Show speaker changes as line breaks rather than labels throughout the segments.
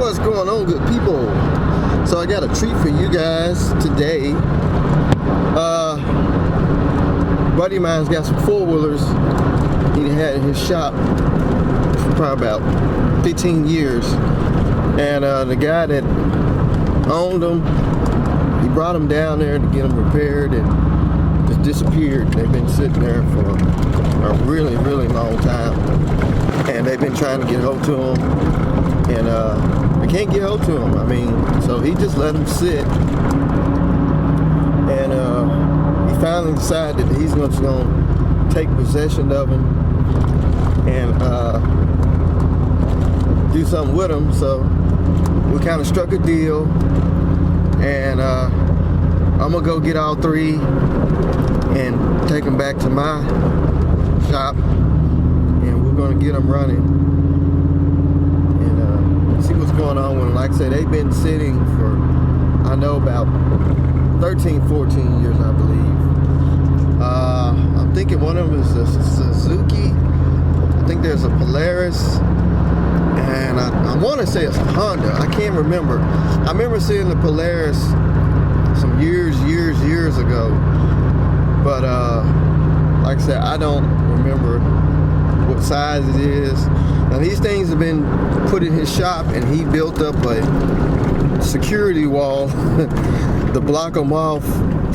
What's going on, good people? So I got a treat for you guys today. Buddy of mine's got some four-wheelers he had in his shop for probably about 15 years. And the guy that owned them, he brought them down there to get them repaired and just disappeared. They've been sitting there for a really, really long time. And they've been trying to get hold to them. And they can't get hold to them. I mean, so he just let them sit. And he finally decided that he's just going to take possession of them and do something with them. So we kind of struck a deal. And I'm going to go get all three and take them back to my shop. And we're going to get them running. See what's going on with them. Like I said, they've been sitting for, I know, about 13, 14 years, I believe. I'm thinking one of them is a Suzuki. I think there's a Polaris. And I want to say it's a Honda. I can't remember. I remember seeing the Polaris some years ago. But like I said, I don't remember what size it is. Now these things have been put in his shop, and he built up a security wall to block them off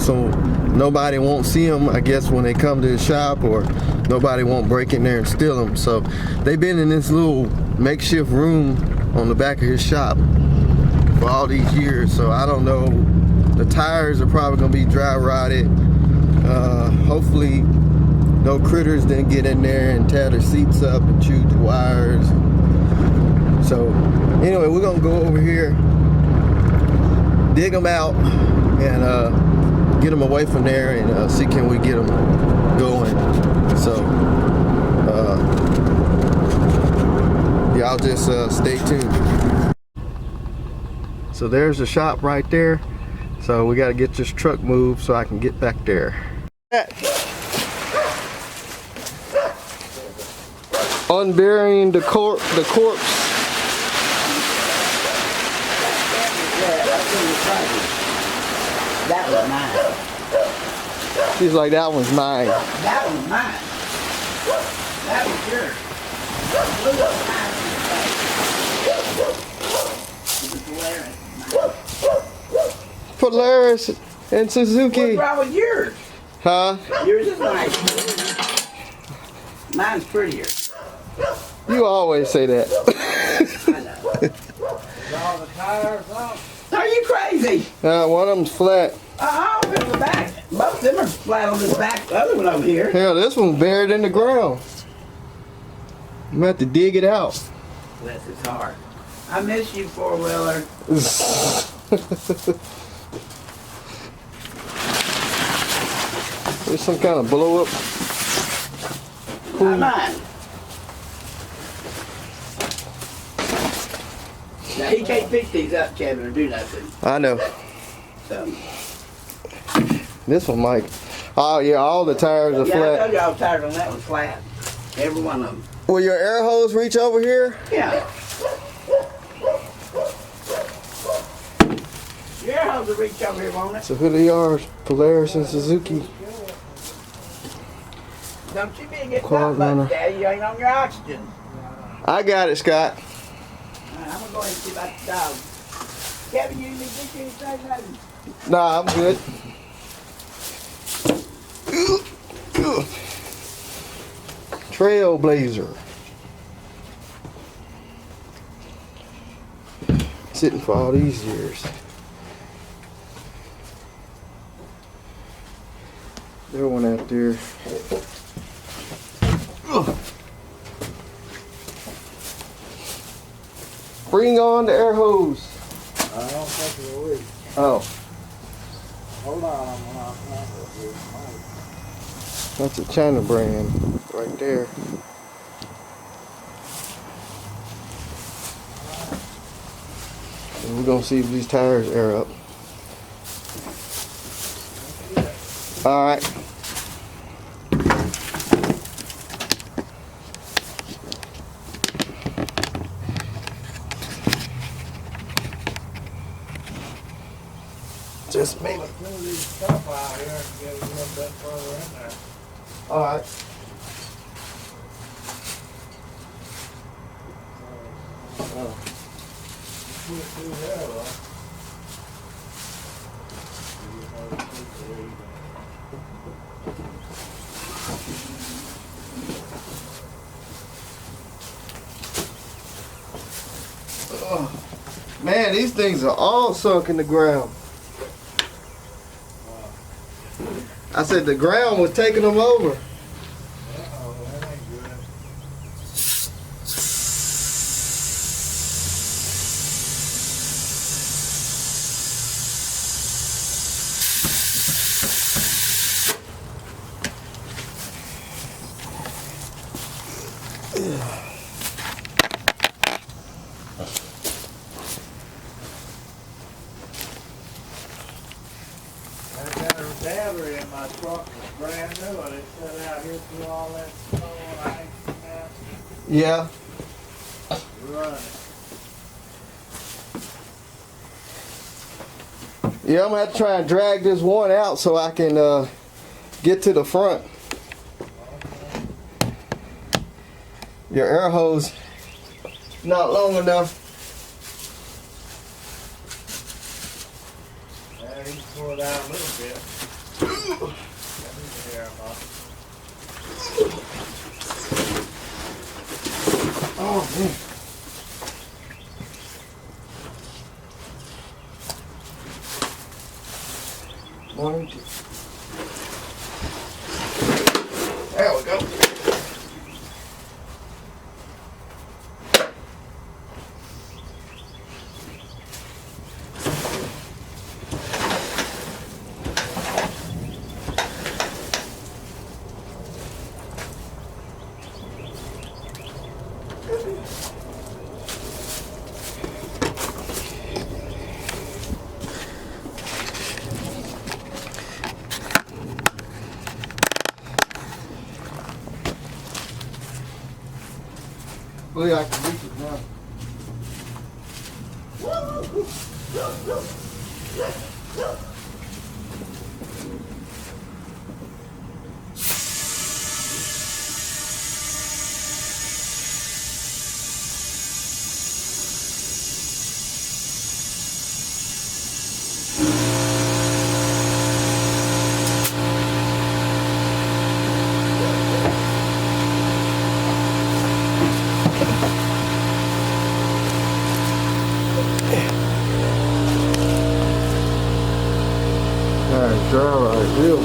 so nobody won't see them, I guess, when they come to his shop, or nobody won't break in there and steal them. So they've been in this little makeshift room on the back of his shop for all these years. So I don't know. The tires are probably going to be dry rotted. Hopefully no critters didn't get in there and tear the seats up and chew the wires. So anyway, we're gonna go over here, dig them out, and get them away from there, and see can we get them going. So y'all just stay tuned. So there's the shop right there. So we got to get this truck moved so I can get back there. Unburying the corpse.
That was mine.
She's like, that one's mine.
That was mine. That was yours.
Polaris and Suzuki.
What's wrong with yours?
Huh?
Yours is nice. Mine's prettier.
You always say that.
I know. All the tires off. Are you crazy?
One of them's flat.
In the back. Both of them are flat on this back. The other one over here.
Hell, this one's buried in the ground. I'm gonna have to dig it out.
Bless his heart. I miss you, four-wheeler.
There's some kind of blow up.
Not mine. Now he can't fix these up, Kevin, or do nothing.
I know.
So.
This one, Mike. Oh yeah, all the tires are
Yeah,
flat.
I told you all the tires on that one's flat. Every one of them.
Will your air hose reach over here?
Yeah. Your air hose will reach over here, won't it?
So who they are? Polaris and Suzuki.
Don't you be getting
Quadrunner.
much, Daddy. You ain't on your oxygen.
I got it, Scott.
I'm gonna go ahead and see about the dog. Kevin, you need to get anything? Nothing.
Nah, I'm good. Trailblazer. Sitting for all these years. There one out there. Bring on the air hose.
I don't think it will.
Oh.
Hold on,
That's a China brand right there. And we're gonna see if these tires air up. All right. just me.
Pull two of these stuff out here and get a little bit further in there.
All right.
Put it through there, though.
Man, these things are all sunk in the ground. I said the ground was taking them over.
Uh-oh, that ain't good. I got a battery in my truck that's brand new and it set out here through all that snow and ice and that.
Yeah.
Running.
Yeah, I'm gonna have to try and drag this one out so I can get to the front. Your air hose not long enough.
Yeah, you can pull it out a little bit. That needs the air off.
Oh man. One, two. There we go. Look, I can reach it now. Alright, dry right real bad.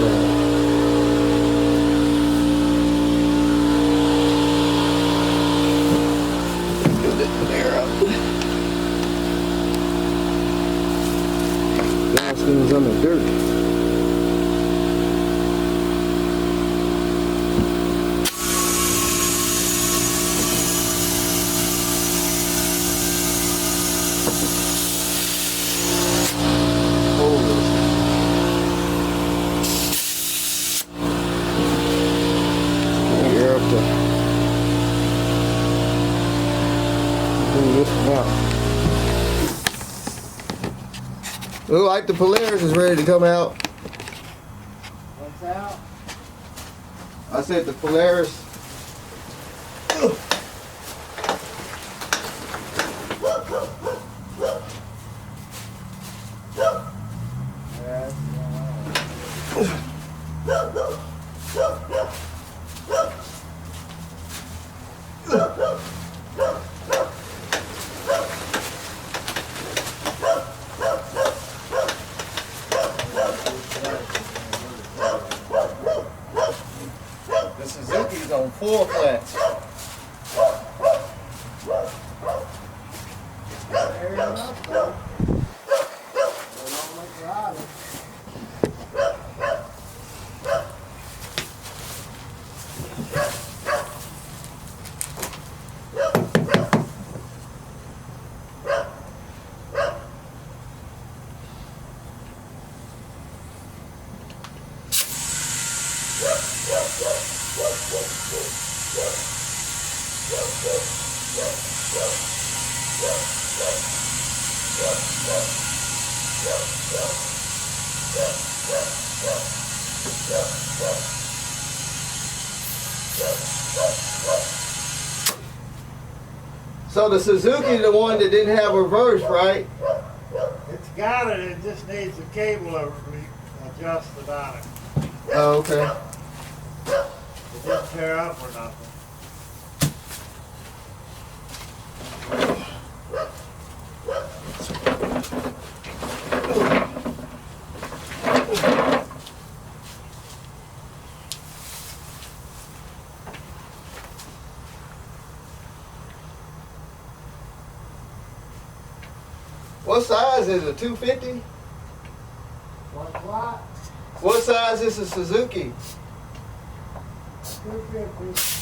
Get it there up. Last thing's on the dirt. Look like the Polaris is ready to come out.
What's out?
I said the Polaris. The Suzuki's on 4 flats.
Fair enough, though. They don't look right.
Yeah. So the Suzuki is the one that didn't have reverse, right?
It's got it, it just needs a cable adjusted on it.
Oh, okay.
It didn't tear up or nothing.
What size is it? 250?
What?
What size is a Suzuki?
250.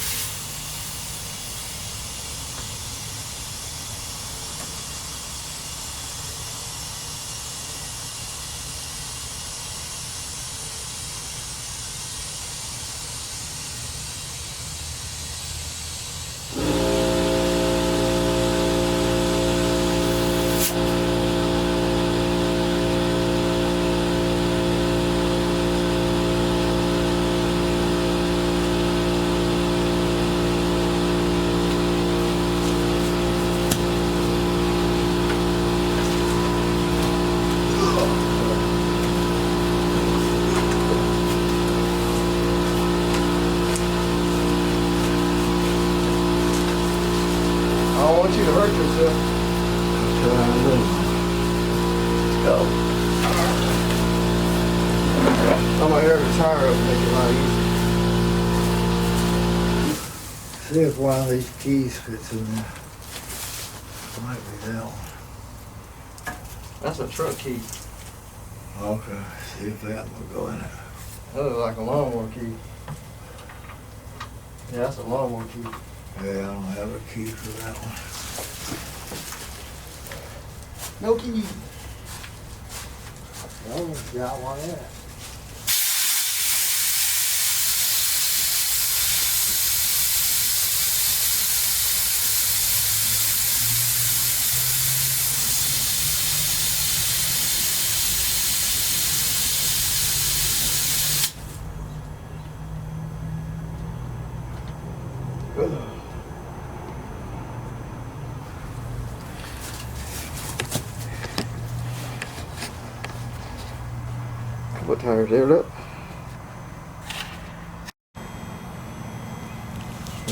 I don't want you to hurt yourself. Let's go. I'm gonna air the tire up and make it a lot easier.
See if one of these keys fits in there. Might be that one.
That's a truck key.
Okay, see if that will go in it.
That looks like a lawnmower key. Yeah, that's a lawnmower key.
Yeah, I don't have a key for that one.
No key.
That one's got one in it.
What tire's aired up?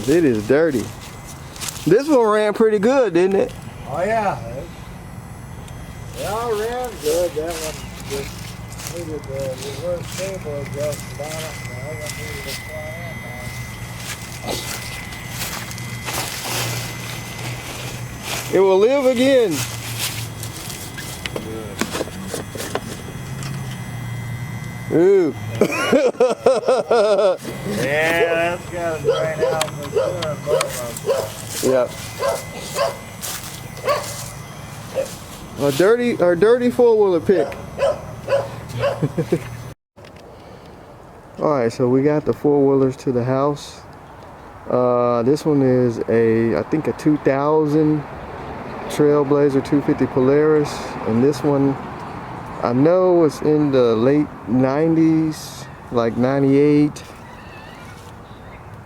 It is dirty. This one ran pretty good, didn't it?
Oh yeah, they all ran good. That one just needed the reverse cable adjusted on it. The other one needed a fly in on it.
It will live again. Ooh.
Yeah, that's got to drain out for sure.
Yep. A dirty four-wheeler pick. Alright, so we got the four-wheelers to the house. This one is I think a 2000 Trailblazer 250 Polaris, and this one I know it's in the late 90s, like 98,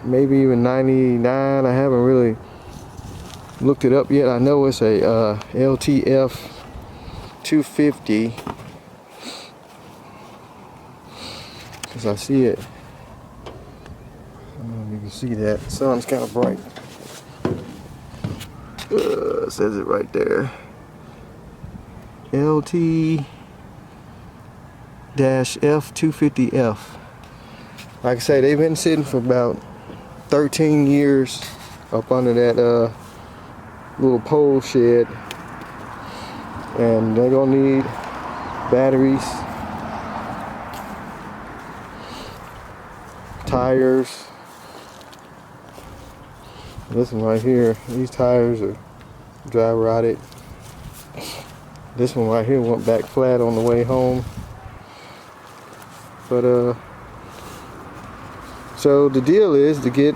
maybe even 99. I haven't really looked it up yet. I know it's a LTF 250 because I see it. I don't know if you can see that. The sun's kind of bright. It says it right there. LT-F250F. Like I say, they've been sitting for about 13 years up under that little pole shed, and they're gonna need batteries, tires. This one right here, these tires are dry rotted. This one right here went back flat on the way home. But so the deal is to get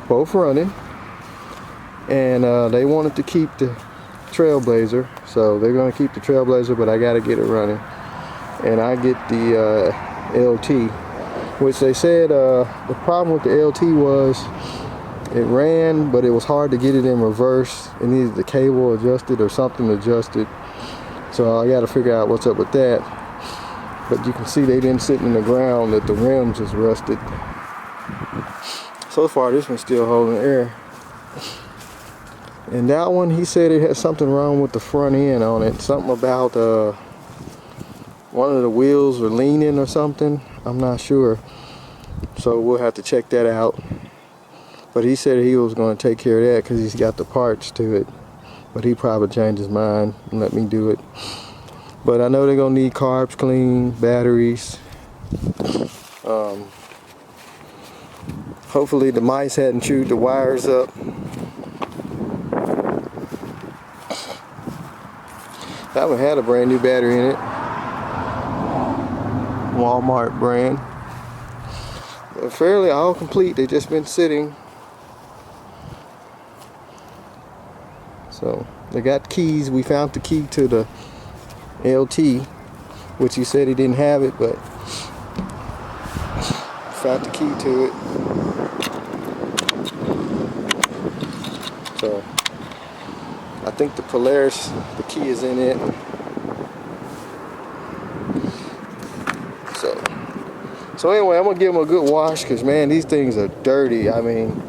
both running, and they wanted to keep the Trailblazer, so they're going to keep the Trailblazer, but I got to get it running, and I get the LT, which they said the problem with the LT was It ran, but it was hard to get it in reverse. It needed the cable adjusted or something adjusted. So I got to figure out what's up with that. But you can see they've been sitting in the ground that the rims is rusted. So far this one's still holding air. And that one, he said it had something wrong with the front end on it. Something about one of the wheels were leaning or something. I'm not sure. So we'll have to check that out. But he said he was going to take care of that because he's got the parts to it. But he probably changed his mind and let me do it. But I know they're going to need carbs cleaned, batteries. Hopefully the mice hadn't chewed the wires up. That one had a brand new battery in it. Walmart brand. They're fairly all complete. They've just been sitting. So they got keys. We found the key to the LT, which he said he didn't have it, but found the key to it. So I think the Polaris, the key is in it. So anyway, I'm gonna give them a good wash because man, these things are dirty. I mean,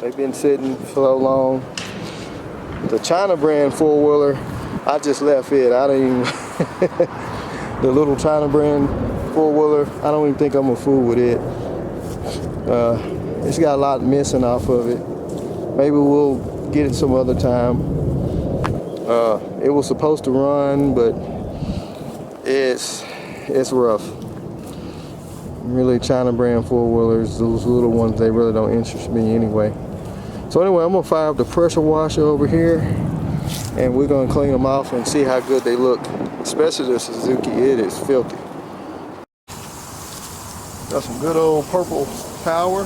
they've been sitting for so long. The China brand four-wheeler, I just left it. I don't even the little China brand four-wheeler, I don't even think I'm gonna fool with it. It's got a lot missing off of it. Maybe we'll get it some other time. It was supposed to run, but it's rough. Really, China brand four-wheelers, those little ones, they really don't interest me anyway. So anyway, I'm gonna fire up the pressure washer over here and we're gonna clean them off and see how good they look. Especially the Suzuki, it is filthy. Got some good old purple power.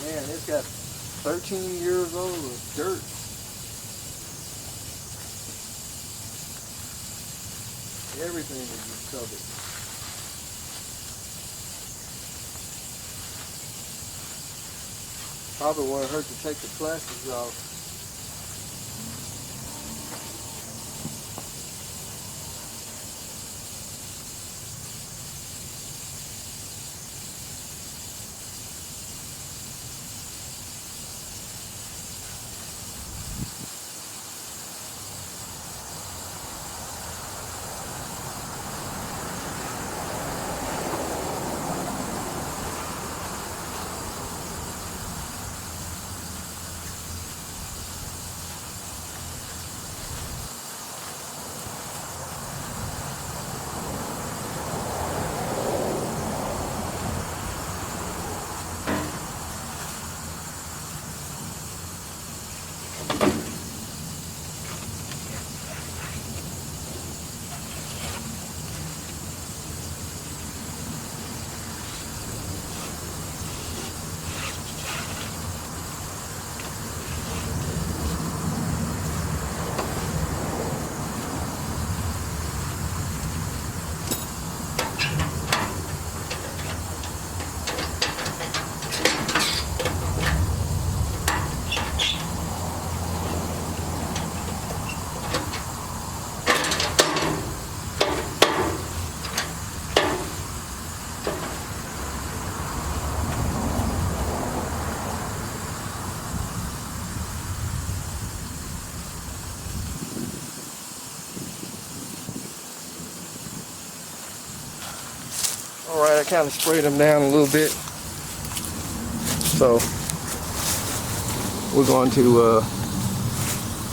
Man, it's got 13 years old of dirt. Everything is just covered. Probably won't hurt to take the plastics off. All right, I kind of sprayed them down a little bit. So we're going to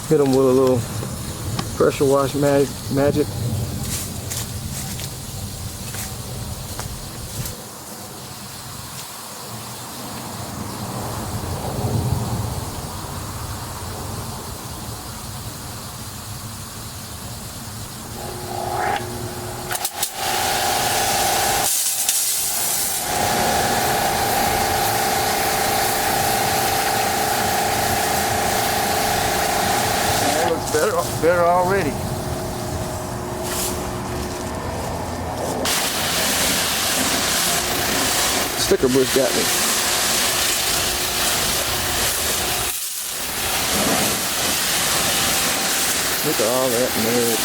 hit them with a little pressure wash magic. Better already. Sticker bush got me. Look at all that mud.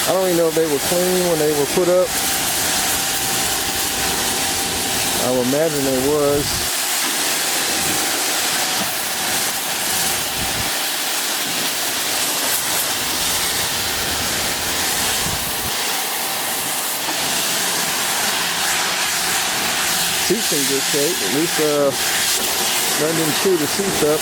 I don't even know if they were clean when they were put up. I would imagine they was. Seats in good shape. At least none didn't chew the seats up.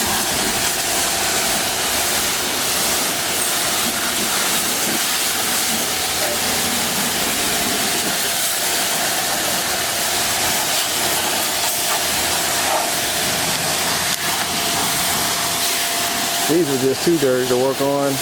These are just too dirty to work on.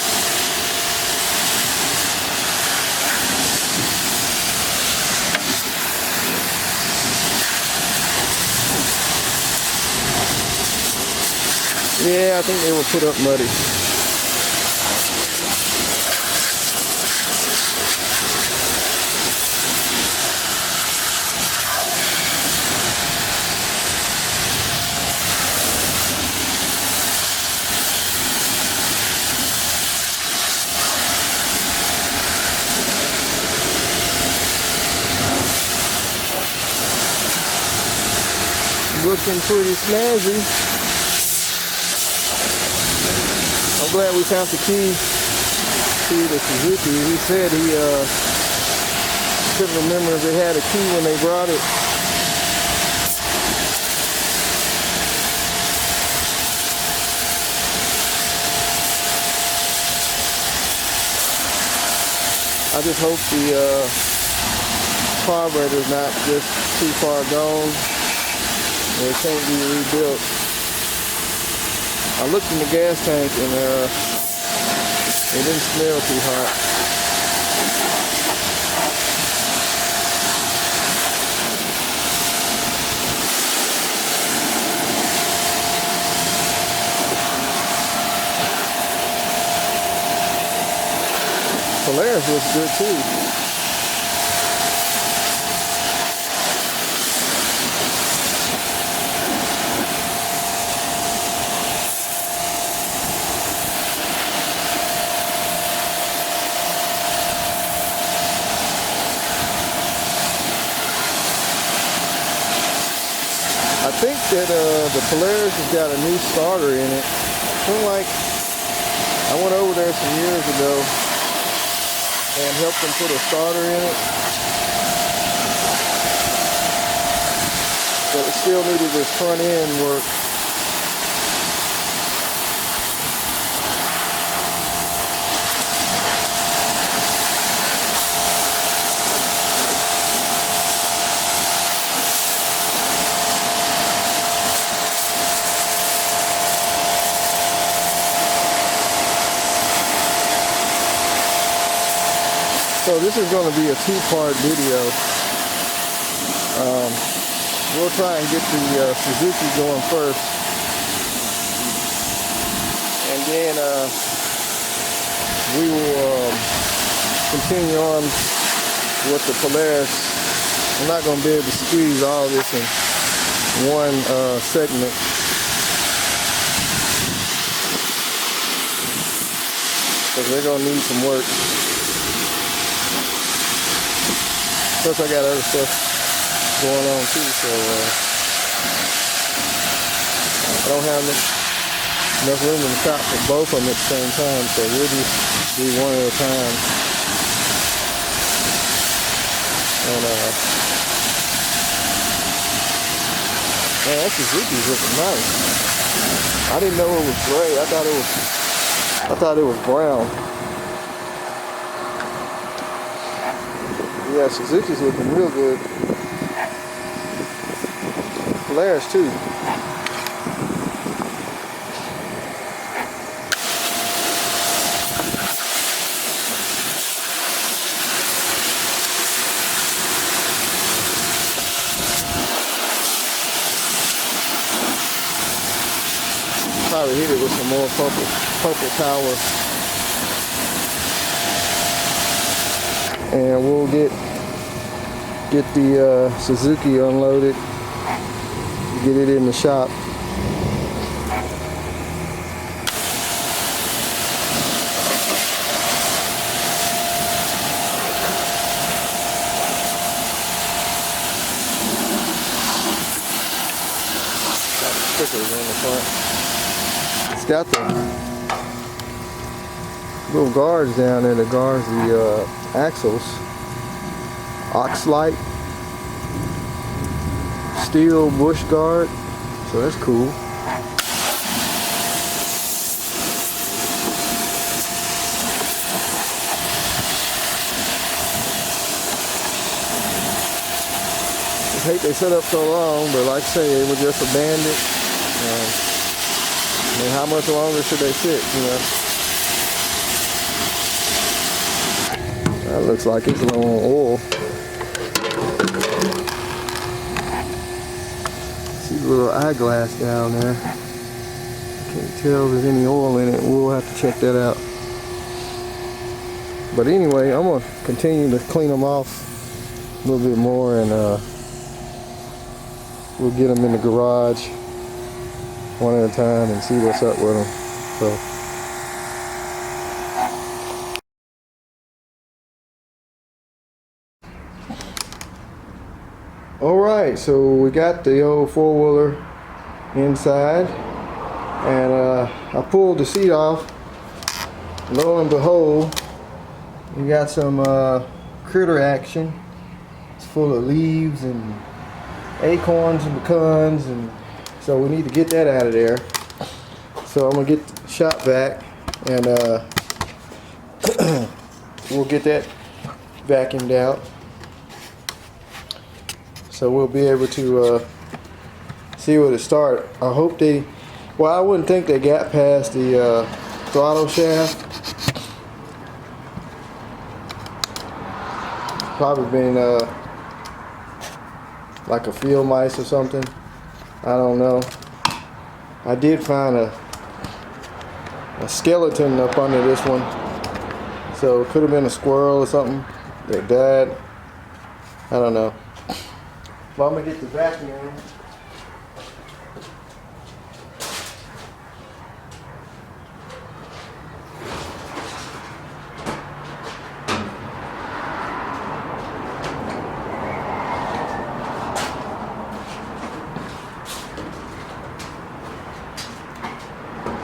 Yeah, I think they were put up muddy. Looking pretty snazzy. I'm glad we found the key to the Suzuki. He said he couldn't remember if they had a key when they brought it. I just hope the carburetor's not just too far gone. It can't be rebuilt. I looked in the gas tank and it didn't smell too hot. Polaris looks good too. I think that the Polaris has got a new starter in it. Seems like I went over there some years ago and helped them put a starter in it, but it still needed this front end work. So this is going to be a two-part video. We'll try and get the Suzuki going first, and then we will continue on with the Polaris. I'm not going to be able to squeeze all this in one segment. Because they're going to need some work. Plus I got other stuff going on too, so I don't have enough room in the shop for both of them at the same time, so we'll just do one at a time. And Man, that Suzuki's looking nice. I didn't know it was gray. I thought it was brown. Yeah, Suzuki's looking real good. Polaris too. Probably hit it with some more purple power. And we'll get the Suzuki unloaded, get it in the shop. Got the stickers on the front. It's got the little guards down there that guards the axles. Oxlite steel bush guard, so that's cool. I hate they set up so long, but like I say, it was just abandoned. I mean, how much longer should they sit, you know? That looks like it's low on oil. See the little eyeglass down there. Can't tell if there's any oil in it. We'll have to check that out. But anyway, I'm gonna continue to clean them off a little bit more, and we'll get them in the garage one at a time and see what's up with them. So. Alright, so we got the old four-wheeler inside, and I pulled the seat off. Lo and behold, we got some critter action. It's full of leaves and acorns and pecans, and so we need to get that out of there. So I'm gonna get the shop vac, and we'll get that vacuumed out. So we'll be able to see where to start. I hope they, well, I wouldn't think they got past the throttle shaft. Probably been like a field mice or something. I don't know. I did find a skeleton up under this one. So it could have been a squirrel or something that died. I don't know. Well, I'm gonna get the vacuum.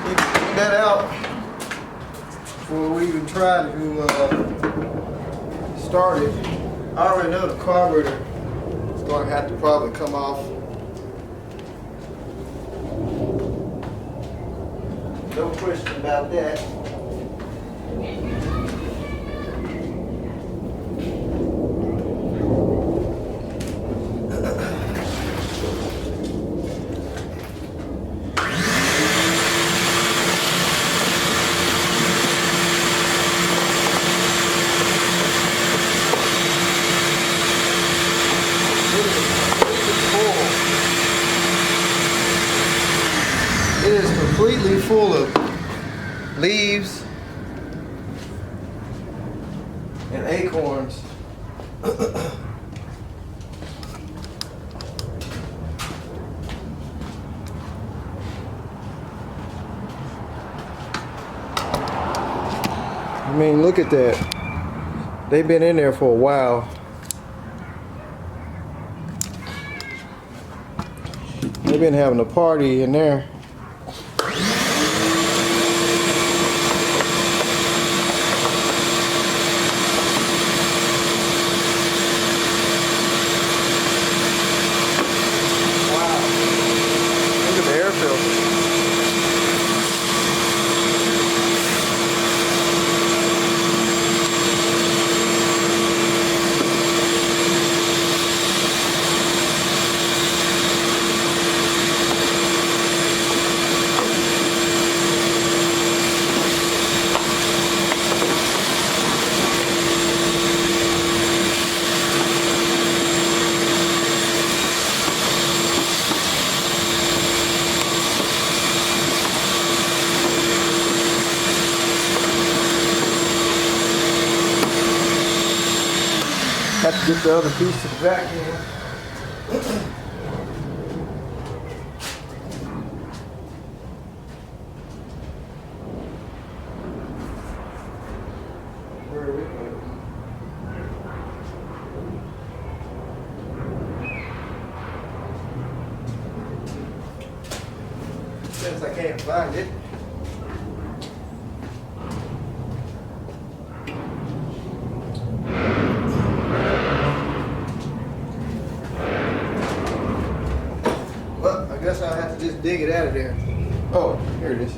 Get that out before we even try to start it. I already know the carburetor going to have to probably come off. No question about that. It is completely full of leaves and acorns. I mean, look at that. They've been in there for a while. They've been having a party in there. Wow. Get the other piece of the vacuum. Where are we going? Since I can't find it. Well, I guess I'll have to just dig it out of there. Oh, here it is.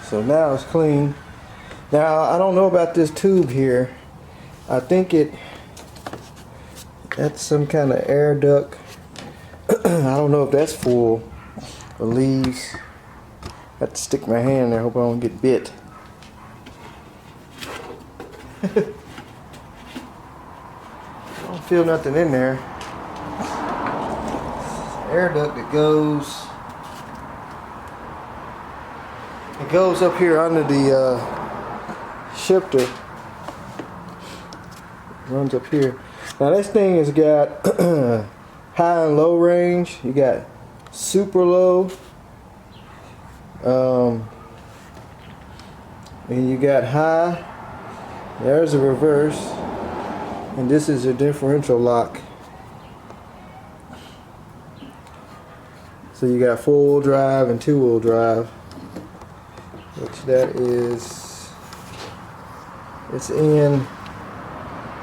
So now it's clean. Now I don't know about this tube here. I think that's some kind of air duct. I don't know if that's full or leaves. I have to stick my hand in there. Hope I don't get bit. I don't feel nothing in there. Air duct that goes up here under the shifter. Runs up here. Now this thing has got high and low range. You got super low. And you got high. There's a reverse. And this is a differential lock. So you got 4-wheel drive and 2-wheel drive. Which that is, it's in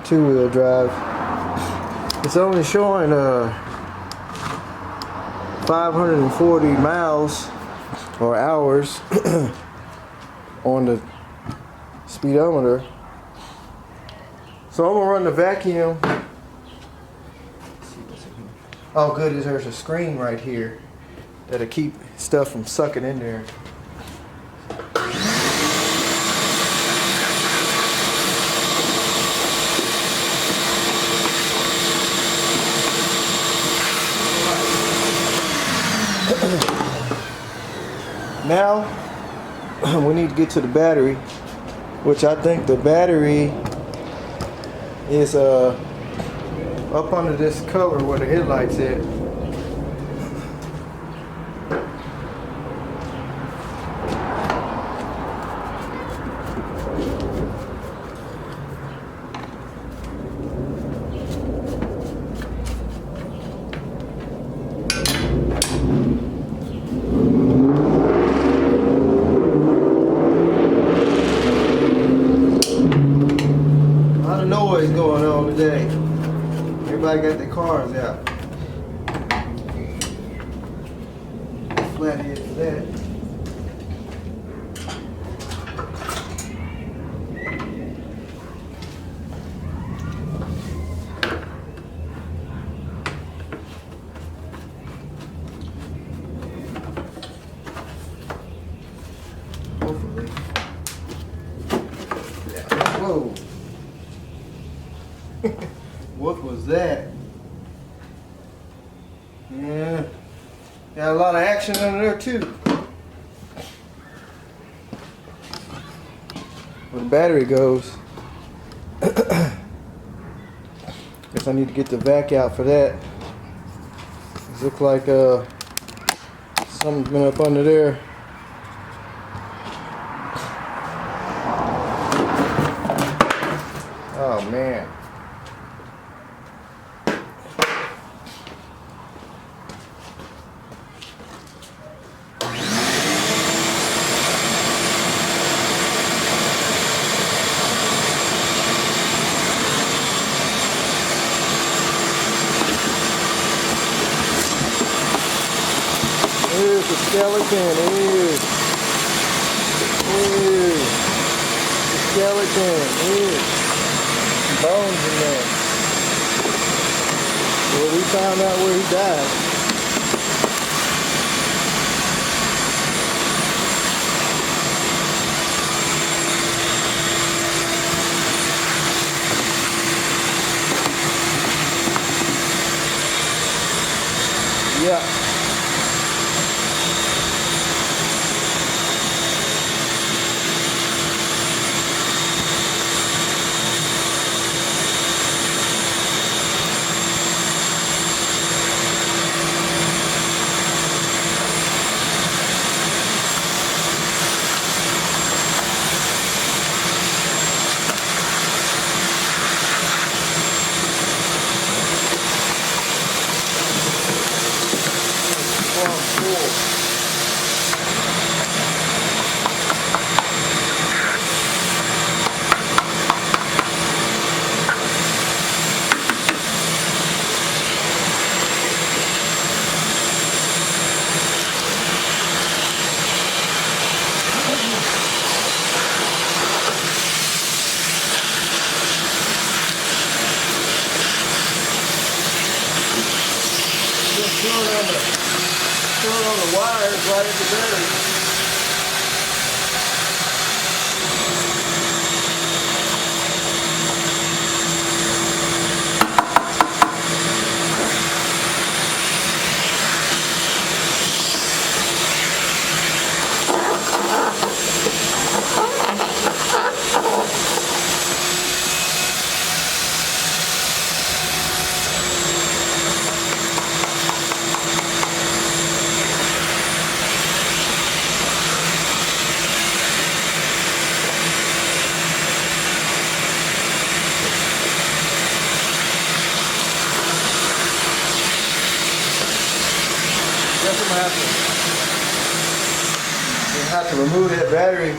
2-wheel drive. It's only showing 540 miles or hours on the speedometer. So I'm gonna run the vacuum. Oh good, there's a screen right here that'll keep stuff from sucking in there. Now we need to get to the battery, which I think the battery is up under this cover where the headlight's at. Going on today. Everybody got their cars out. Flathead for that. Hopefully. Yeah. Whoa. What was that? Yeah, got a lot of action under there too. Where the battery goes. I need to get the vac out for that. It looks like something's been up under there. Oh man. Here's the skeleton. Here's the skeleton. Here's bones in there. Well, we found out where he died. Yeah. Turn on the wires right at the battery. Guess I'm gonna have to remove that battery,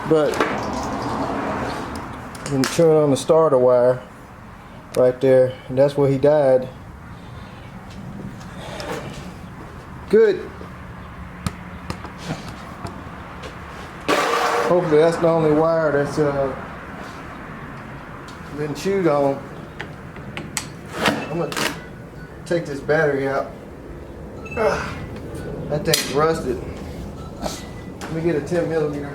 but I'm gonna turn on the starter wire right there, and that's where he died. Good. Hopefully that's the only wire that's been chewed on. I'm gonna take this battery out. That thing's rusted. Let me get a 10 millimeter.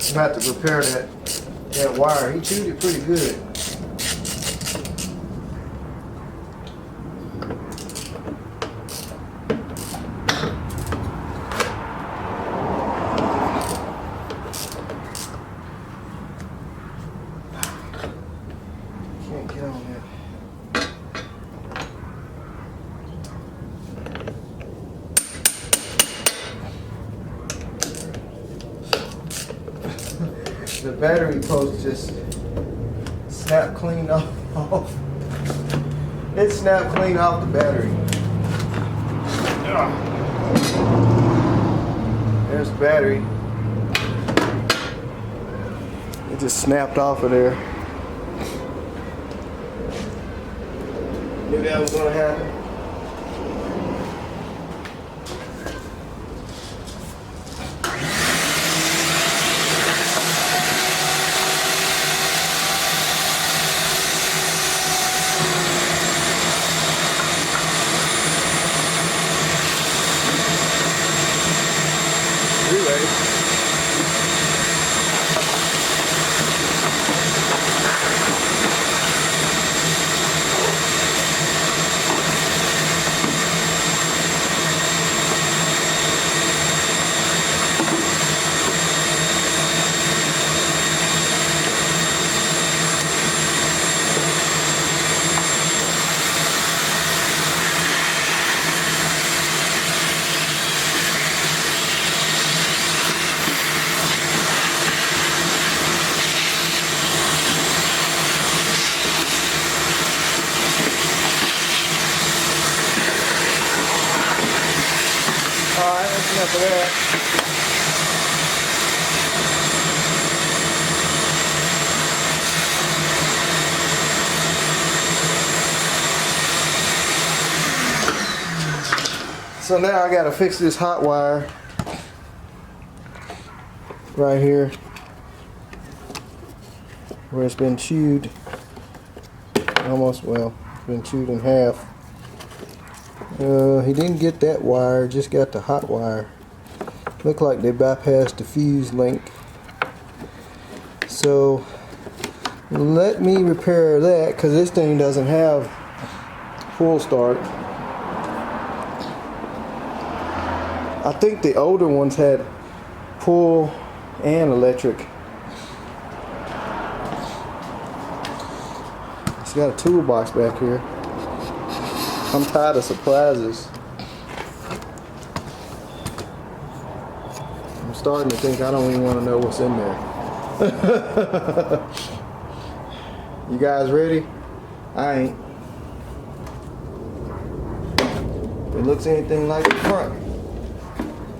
I'm about to repair that wire. He chewed it pretty good. Can't get on that. The battery post just snapped clean off. It snapped clean off the battery. There's the battery. It just snapped off of there. Knew that was gonna happen. enough of that. So now I gotta fix this hot wire right here where it's been chewed almost, well, it's been chewed in half. He didn't get that wire, just got the hot wire. Looked like they bypassed the fuse link. So let me repair that, because this thing doesn't have full start. I think the older ones had pull and electric. It's got a toolbox back here. I'm tired of surprises. I'm starting to think I don't even want to know what's in there. You guys ready? I ain't. If it looks anything like the front.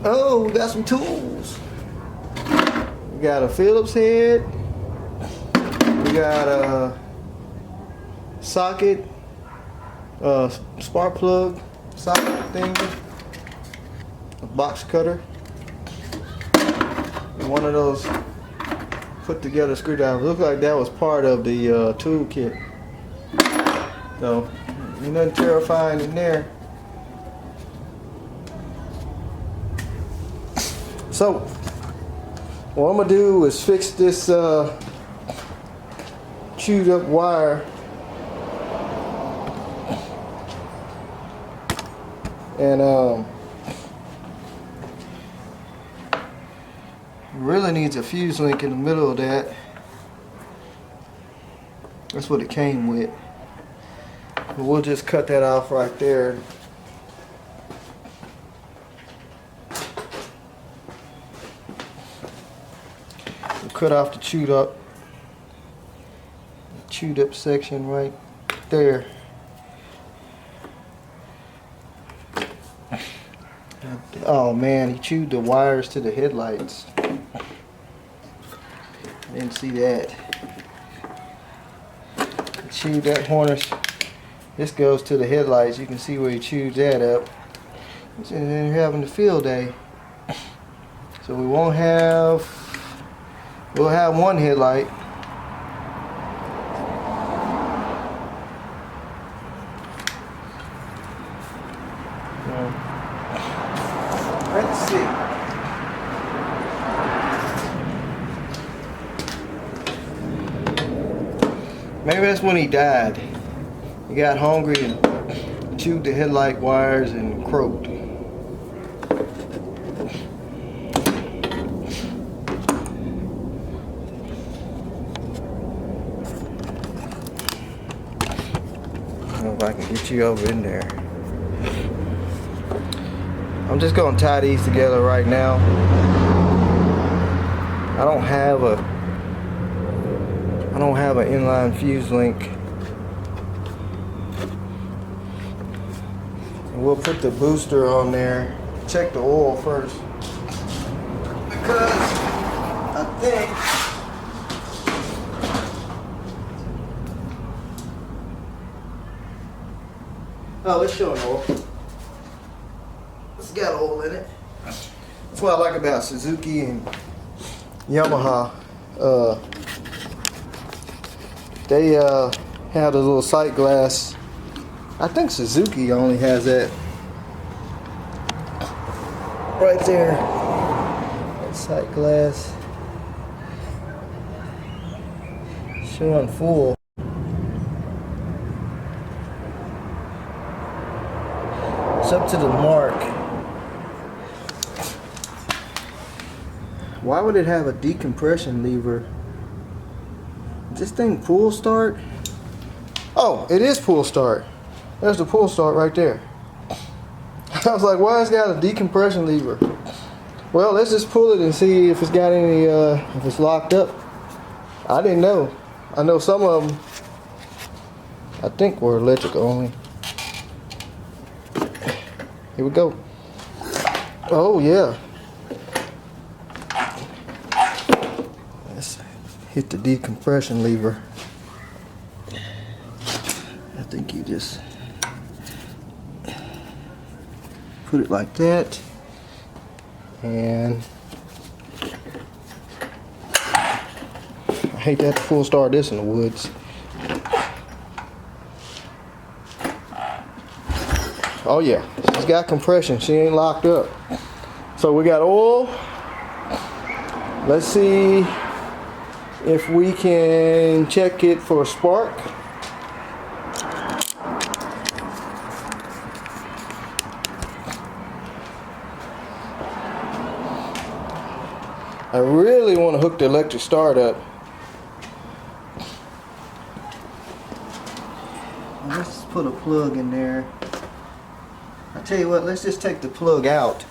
Oh, we got some tools. We got a Phillips head. We got a socket, spark plug socket thing, a box cutter, and one of those put together screwdrivers. Looked like that was part of the tool kit. So, ain't nothing terrifying in there. So, what I'm gonna do is fix this chewed up wire, and really needs a fuse link in the middle of that. That's what it came with. But we'll just cut that off right there. Cut off the chewed up section right there. Oh man, he chewed the wires to the headlights. Didn't see that. He chewed that harness. This goes to the headlights. You can see where he chewed that up. And then you're having a field day. So we won't have. We'll have one headlight. Let's see. Maybe that's when he died. He got hungry and chewed the headlight wires and croaked. If I can get you over in there. I'm just gonna tie these together right now. I don't have an inline fuse link. And we'll put the booster on there. Check the oil first, because I think oh, it's showing oil. It's got oil in it. That's what I like about Suzuki and Yamaha. They have the little sight glass. I think Suzuki only has that right there. That sight glass showing full. It's up to the mark. Why would it have a decompression lever? Is this thing pull start? Oh, it is pull start. There's the pull start right there. I was like, why has it got a decompression lever? Well, let's just pull it and see if it's got any, if it's locked up. I didn't know. I know some of them, I think, were electric only. Here we go. Oh yeah. Let's hit the decompression lever. I think you just put it like that, and I hate to have to full start this in the woods. Oh yeah, she's got compression. She ain't locked up. So we got oil. Let's see if we can check it for a spark. I really want to hook the electric start up. Let's put a plug in there. I'll tell you what, let's just take the plug out.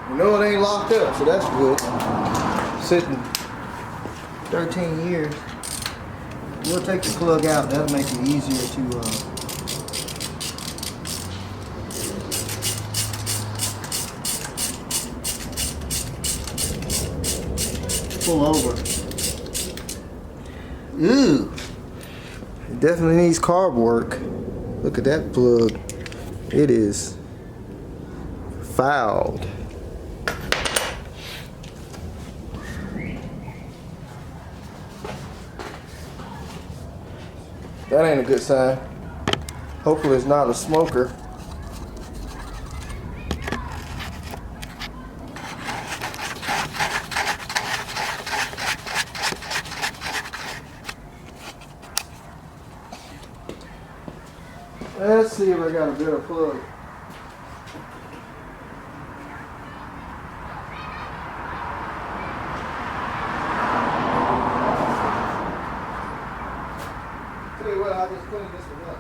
You know it ain't locked up, so that's good. Sitting 13 years. We'll take the plug out. That'll make it easier to pull over. Ooh, it definitely needs carb work. Look at that plug. It is fouled. That ain't a good sign. Hopefully it's not a smoker. Let's see if I got a better plug. Tell you what, I'll just clean this one up.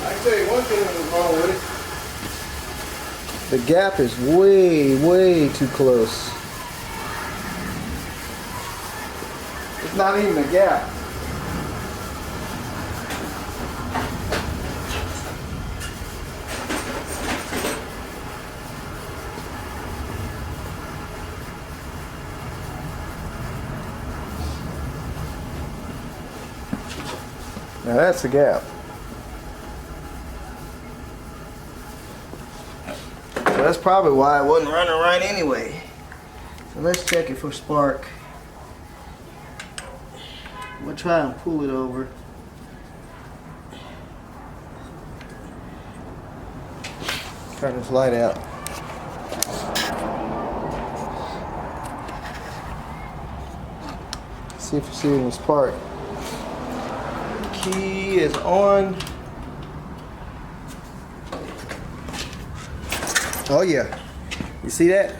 I can tell you one thing that was wrong with it. The gap is way too close. It's not even a gap. Now that's a gap. So that's probably why it wasn't running right anyway. So let's check it for spark. We'll try and pull it over. Turn this light out. See if you see any spark. Key is on. Oh yeah, you see that?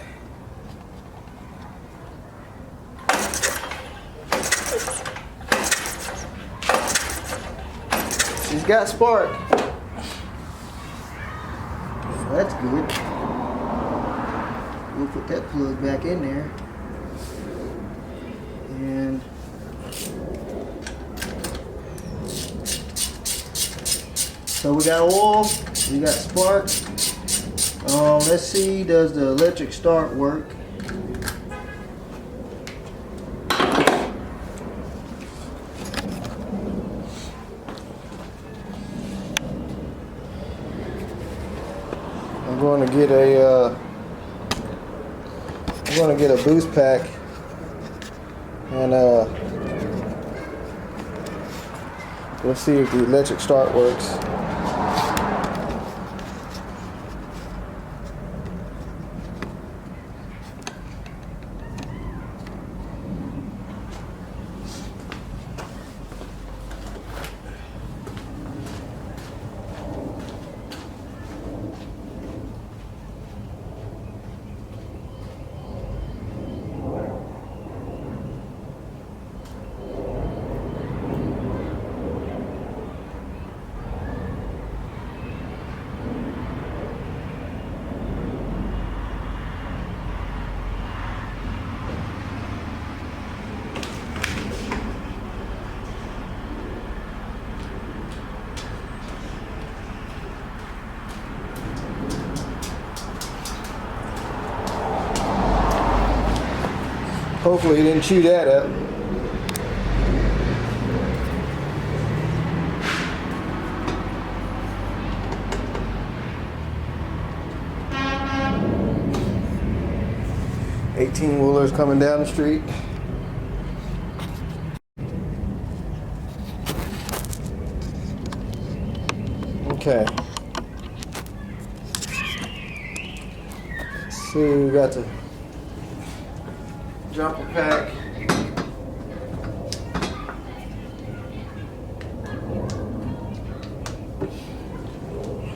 She's got spark. So that's good. We'll put that plug back in there. And so we got oil, we got spark. Let's see, does the electric start work? I'm going to get a boost pack and we'll see if the electric start works. Hopefully he didn't chew that up. Wheelers coming down the street. Okay. Let's see, we got the jumper pack.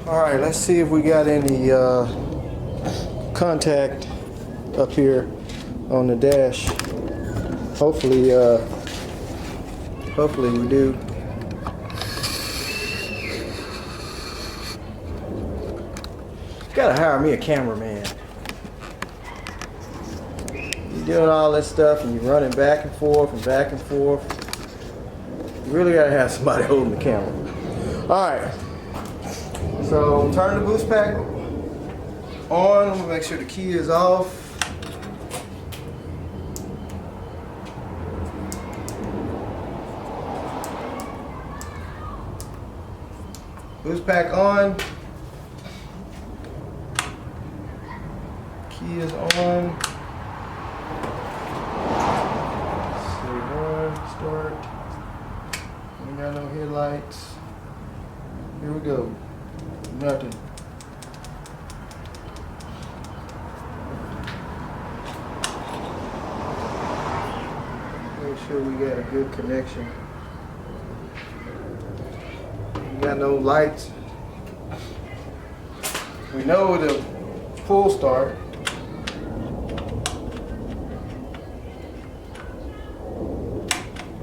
All right, let's see if we got any contact up here on the dash. Hopefully we do. Gotta hire me a cameraman. You're doing all this stuff and you're running back and forth and back and forth. You really gotta have somebody holding the camera. Alright. So turn the boost pack on. Make sure the key is off. Boost pack on. Key is on. Let's see, start. We got no headlights. Here we go. Nothing. Make sure we got a good connection. We got no lights. We know the pull start.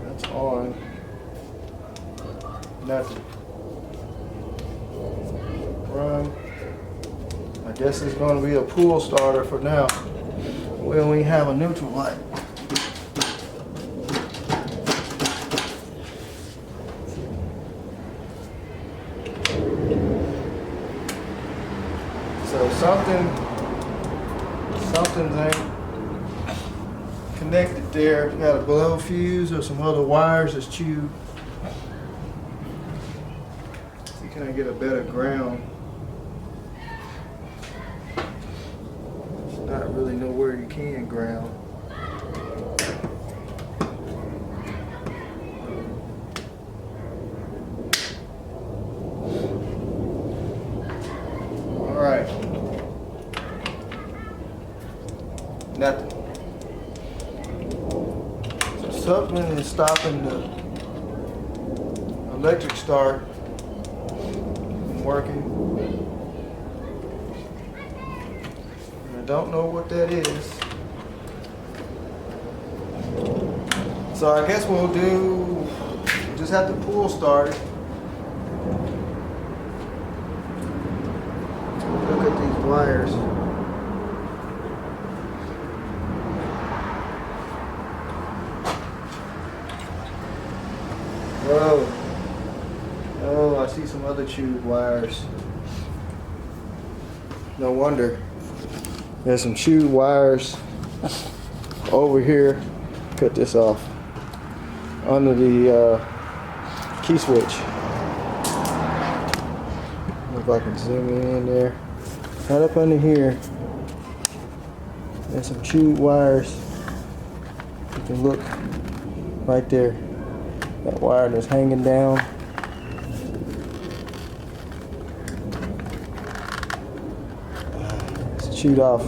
That's on. Nothing. Run. I guess it's going to be a pull starter for now. We only have a neutral light. So something ain't connected there. Got a blow fuse or some other wires that's chewed. See, can I get a better ground? There's not really nowhere you can ground. All right. Nothing. So something is stopping the electric start from working. And I don't know what that is. So I guess we'll just have to pull start it. Look at these wires. Whoa. Oh, I see some other chewed wires. No wonder. There's some chewed wires over here. Cut this off. Under the key switch. If I can zoom in there. Right up under here. There's some chewed wires. You can look right there. That wire that's hanging down. It's chewed off.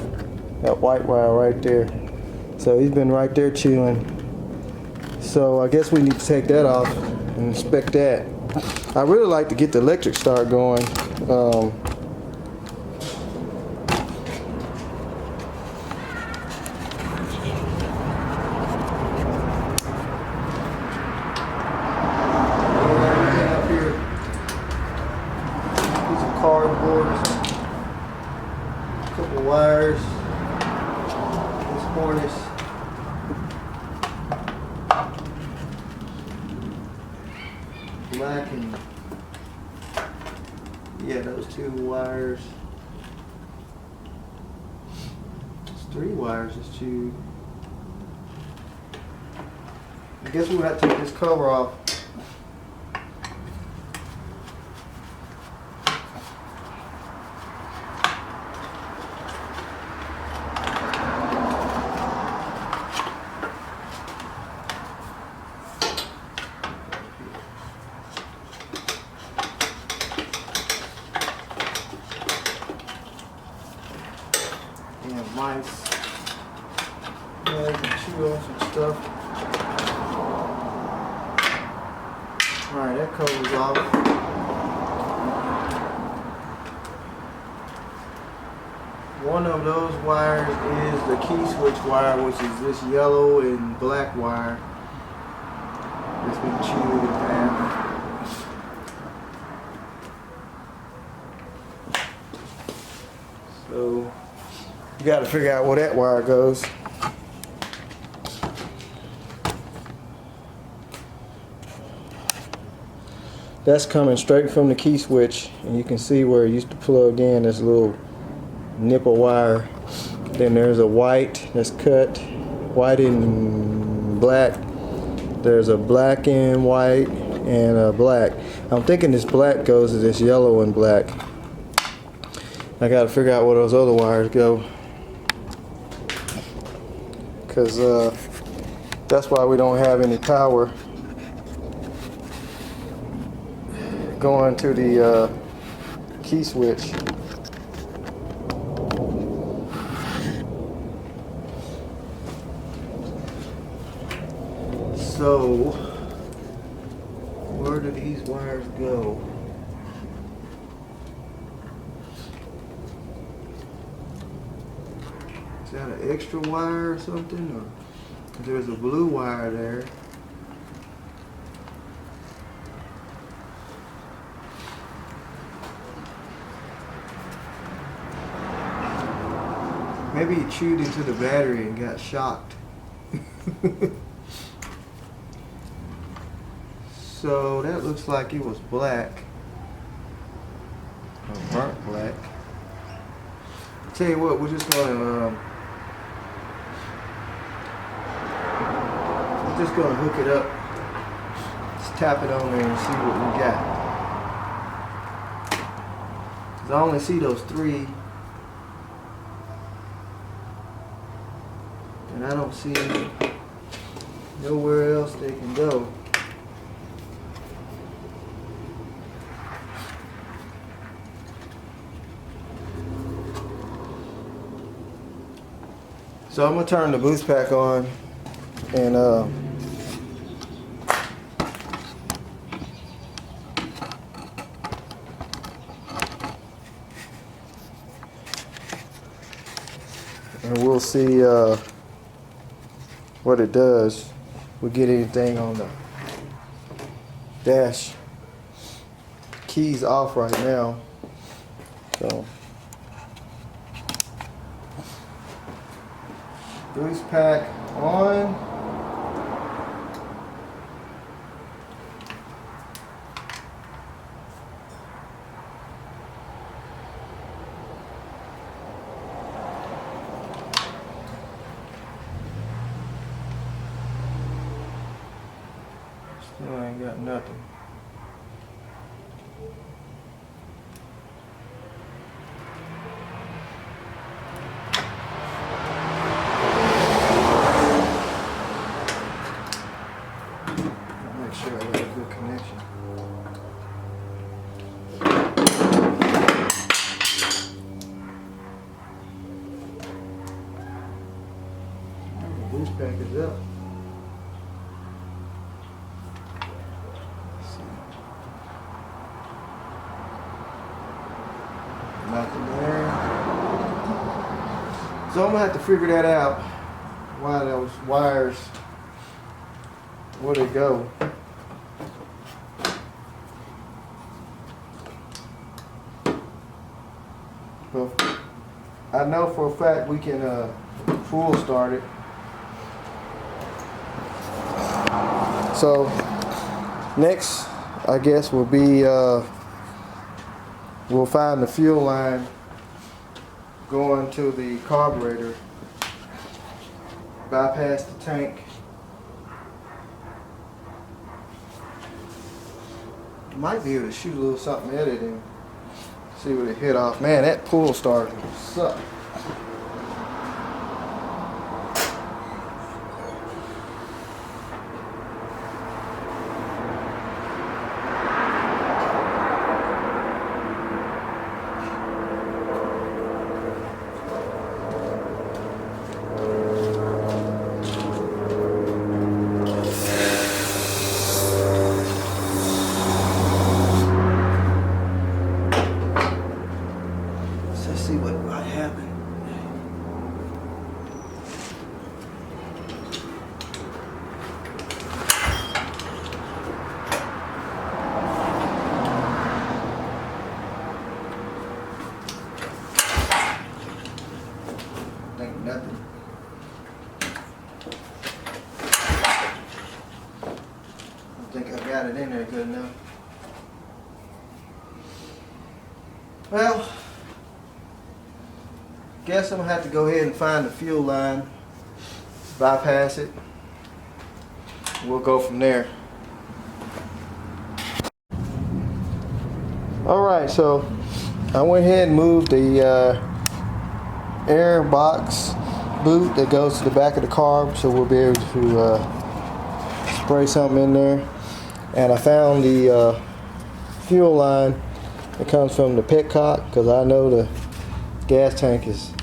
That white wire right there. So he's been right there chewing. So I guess we need to take that off and inspect that. I really like to get the electric start going. Cardboard, a couple wires, this harness, black and yeah, those two wires. It's 3 wires that's chewed. I guess we'll have to take this cover off. And mice. Yeah, they can chew on some stuff. Alright, that cover's off. One of those wires is the key switch wire, which is this yellow and black wire that's been chewed in half. So you got to figure out where that wire goes. That's coming straight from the key switch, and you can see where it used to plug in this little nipple wire. Then there's a white that's cut, white and black. There's a black and white and a black. I'm thinking this black goes to this yellow and black. I got to figure out where those other wires go, because that's why we don't have any power going to the key switch. So where do these wires go? Is that an extra wire or something? Or there's a blue wire there. Maybe he chewed into the battery and got shocked. So that looks like it was black. Or burnt black. Tell you what, we're just gonna hook it up. Just tap it on there and see what we got. 'Cause I only see those three. And I don't see nowhere else they can go. So I'm gonna turn the boost pack on and we'll see what it does. We get anything on the dash. Keys off right now, so boost pack on. Still ain't got nothing. Make sure I got a good connection. The boost pack is up. Nothing there. So I'm gonna have to figure that out. Why those wires, where they go. But I know for a fact we can full start it. So next, I guess, will be we'll find the fuel line going to the carburetor, bypass the tank, Might be able to shoot a little something at it and see what it hit off. Man, that pull started to suck. Let's see what might happen. Think nothing. I think I got it in there good enough. Well, guess I'm gonna have to go ahead and find the fuel line, bypass it. We'll go from there. All right, so I went ahead and moved the air box boot that goes to the back of the carb, so we'll be able to spray something in there. And I found the fuel line that comes from the petcock, because I know the gas tank is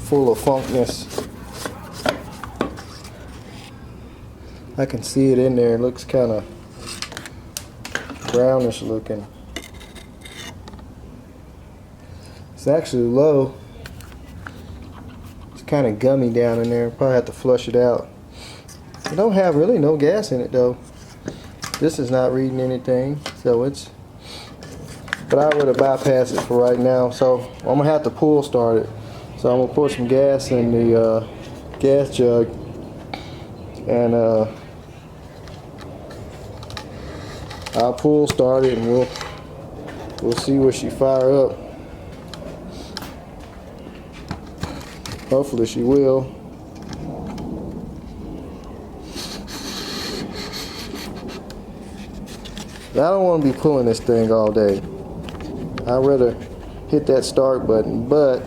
full of funkness. I can see it in there. It looks kind of brownish looking. It's actually low. It's kind of gummy down in there. Probably have to flush it out. It don't have really no gas in it though. This is not reading anything, so it's. But I would have bypassed it for right now. So I'm gonna have to pull start it. So I'm gonna put some gas in the gas jug and I'll pull start it and we'll see where she fire up. Hopefully she will. I don't want to be pulling this thing all day. I'd rather hit that start button, but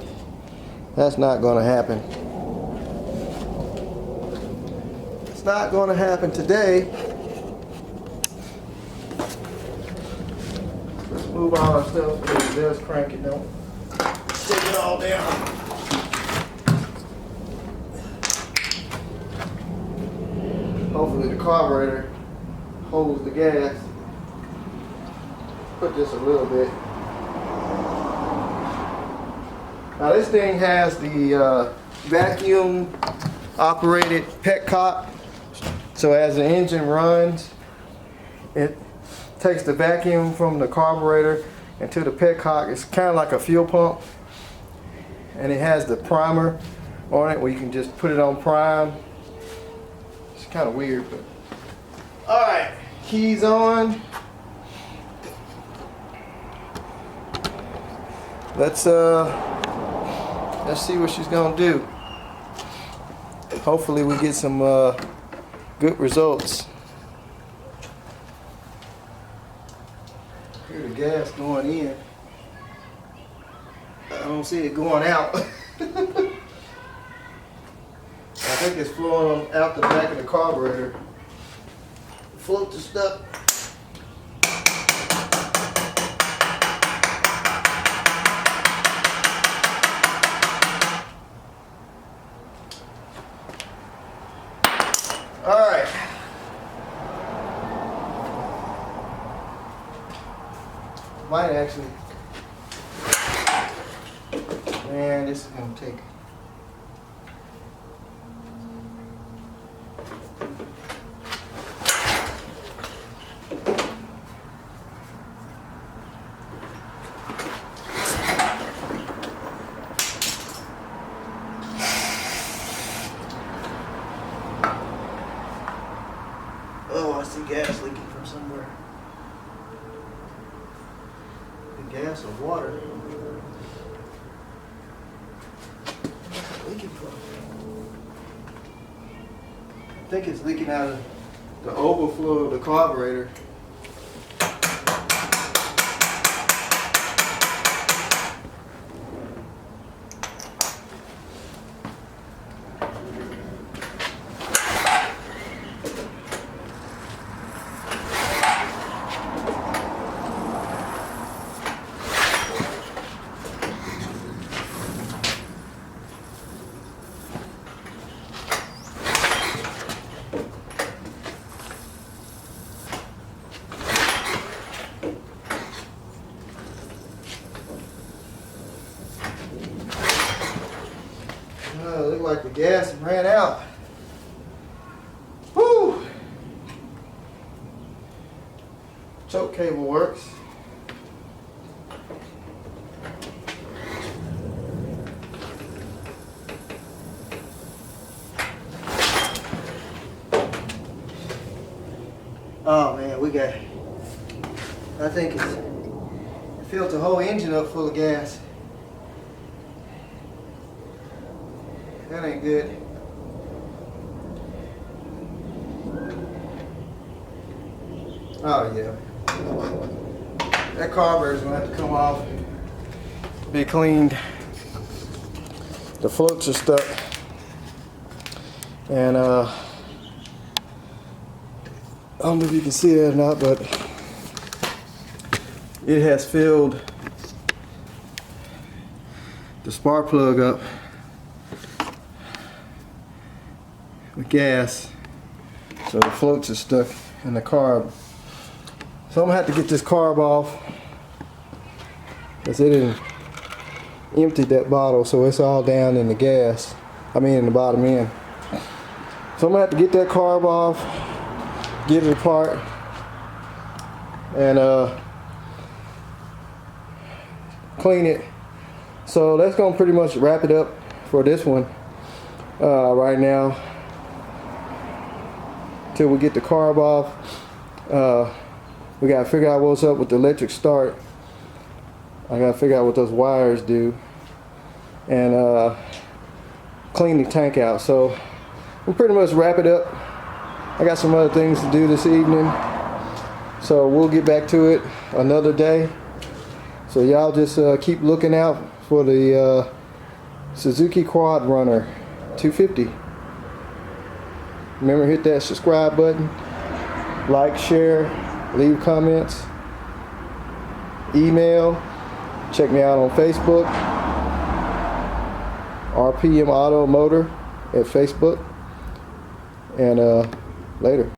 that's not going to happen. It's not going to happen today. Let's move all our stuff because it does crank it, don't stick it all down. Hopefully the carburetor holds the gas. Put this a little bit. Now this thing has the vacuum operated petcock, so as the engine runs, it takes the vacuum from the carburetor into the petcock. It's kind of like a fuel pump, and it has the primer on it where you can just put it on prime. It's kind of weird, but all right, keys on. Let's see what she's gonna do. Hopefully we get some good results. Hear the gas going in. I don't see it going out. I think it's flowing out the back of the carburetor. Float the stuff. All right. Might actually. Man, this is gonna take. Oh, I see gas leaking from somewhere. The gas or water. Where's it leaking from? I think it's leaking out of the overflow of the carburetor. gas ran out. Woo! Choke cable works. Oh man, we got, I think it filled the whole engine up full of gas. That ain't good. Oh yeah. That carburetor's gonna have to come off, be cleaned. The floats are stuck. And I don't know if you can see that or not, but it has filled the spark plug up with gas, so the floats are stuck in the carb. So I'm gonna have to get this carb off because it didn't empty that bottle, so it's all down in the gas. I mean in the bottom end. So I'm gonna have to get that carb off, get it apart, and clean it. So that's gonna pretty much wrap it up for this one right now. Till we get the carb off, we gotta figure out what's up with the electric start. I gotta figure out what those wires do, and clean the tank out. So we'll pretty much wrap it up. I got some other things to do this evening, so we'll get back to it another day. So y'all just keep looking out for the Suzuki quadrunner 250. Remember, hit that subscribe button, like, share, leave comments, email. Check me out on Facebook, RPM Auto Motor at Facebook, and later.